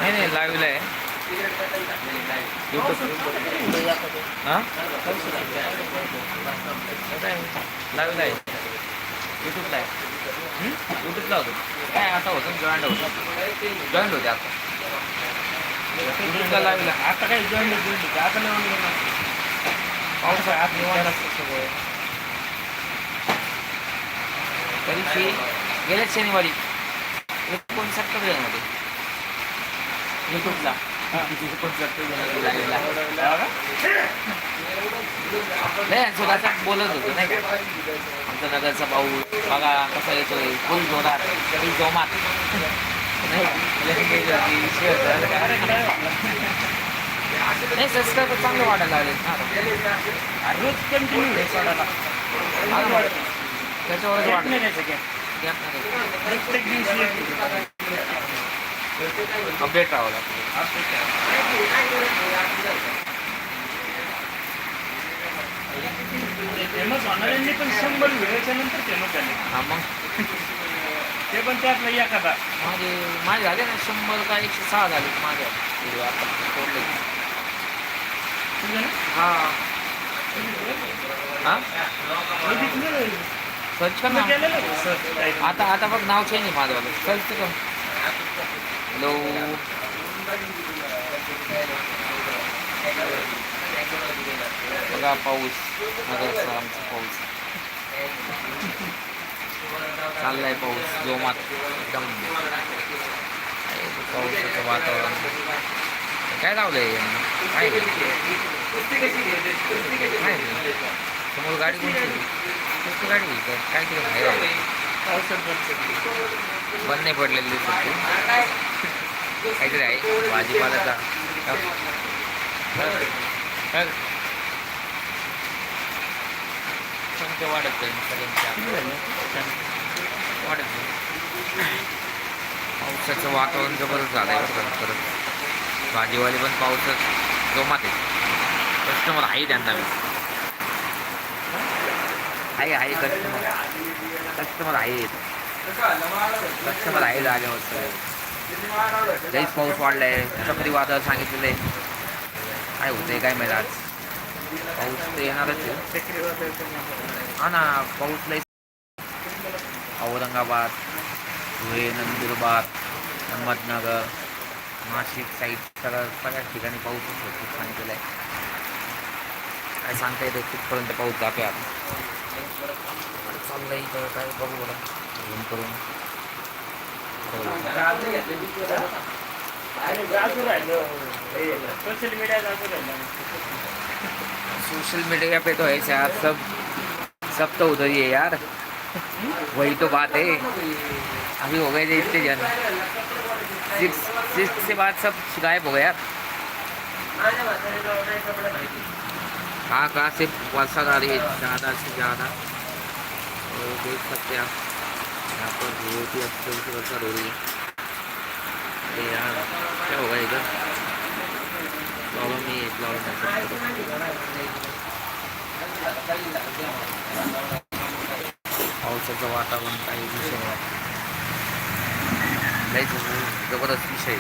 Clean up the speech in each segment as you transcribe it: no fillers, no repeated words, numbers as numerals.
नाही नाही लाईव्हला आहे यूट्यूब. हां लाईव्हला आहे यूट्यूबला आहे. यूट्यूबला होतो काय आता होतं जॉईंट होते आता यूट्यूबला लाईव्हला. आता काही जॉईन आता नाही पाऊस आत निवांत असतं सगळं. तरी गेल्याच शनिवारी 59 मध्ये यूट्यूबला 59 नाही स्वतःचा बोलत होतो नाही का आमचा नगरचा भाऊ बघा कसा येतोय फुल जोरात तरी जोमात नाही सबस्क्राईबर चांगले वाटायला लागले ना रोज कंटिन्यू आहे सोडायला त्याच्यावरच वाटत प्रत्येक दिवशी अपडेट राहावं लागतं. फेमस होणाऱ्यांनी पण 100 व्हिडिओच्या नंतर फेमस झाले. हां मग ते पण त्यातलं एखादा माझे झाले ना 100 का 106 झाले माझ्या व्हिडिओ आता सोडले. हां हां सर्च कर ना आता आता बघ नाव चेंज आहे माझं सर्च कर. हॅलो बघा पाऊस नगरचा आमचा पाऊस चाललाय पाऊस जोमात एकदम पावसाचं वातावरण. काय लावलंय काय समोर गाडी कोणती कुठली गाडी काय केलं बाहेर बंद नाही पडलेली सुट्टी काहीतरी आहे भाजीपाल्याचा संख्या वाढत जाईल सगळ्यांच्या वाढत जाईल. पावसाचं वातावरण जबरदस्त झालं आहे परत भाजीवाले पण पावसात जोमात आहे. कस्टमर आहे त्यांना आहे कस्टमर आहे जागेवर. लईच पाऊस वाढलाय चक्री वादळ सांगितलेलं आहे काय होतंय काय माहिती आज पाऊस तर येणारच आहे. हा ना पाऊस लई औरंगाबाद धुळे नंदुरबार अहमदनगर नाशिक साईड सगळ्याच ठिकाणी पाऊसच होतो सांगितलेलं आहे. काय सांगता येतं कुठपर्यंत पाऊस जातोय आता चाललंय इथं काय बघू बरं झूम करून. सोशल मीडिया पे तो ऐसे आप सब तो उधर ही है यार वही तो बात है. अभी हो गए थे इतने जन 6 से बाद सब गायब हो गया यार. कहाँ से बरसात आ रही है ज़्यादा से ज़्यादा और देख सकते हैं आप यहाँ पर बहुत ही अच्छे से बरसात हो रही है. अरे यार क्या होगा इधर प्रॉब्लम नहीं है प्रॉब्लम पावसाचं वातावरण काही विषय नाही लई जबरदस्त विषय.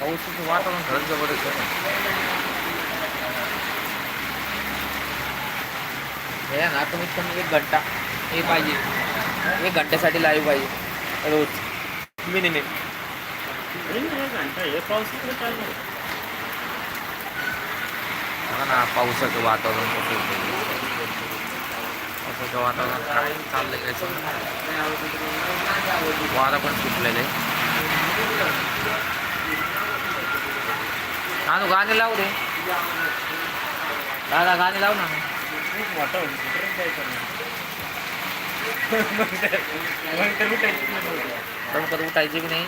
पावसाचं वातावरण खरंच जबरदस्त आहे. हे ना कमीत कमी 1 घंटा हे पाहिजे 1 घंट्यासाठी लाईव्ह पाहिजे रोज मिनिमम. बघा ना पावसाचं वातावरण कसं होतं. पावसाचं वातावरण काय चाललंय काय वारा पण सुटलेलं आहे. हा तू गाणे लाव रे दादा गाणे लाव ना. उठायचे की नाही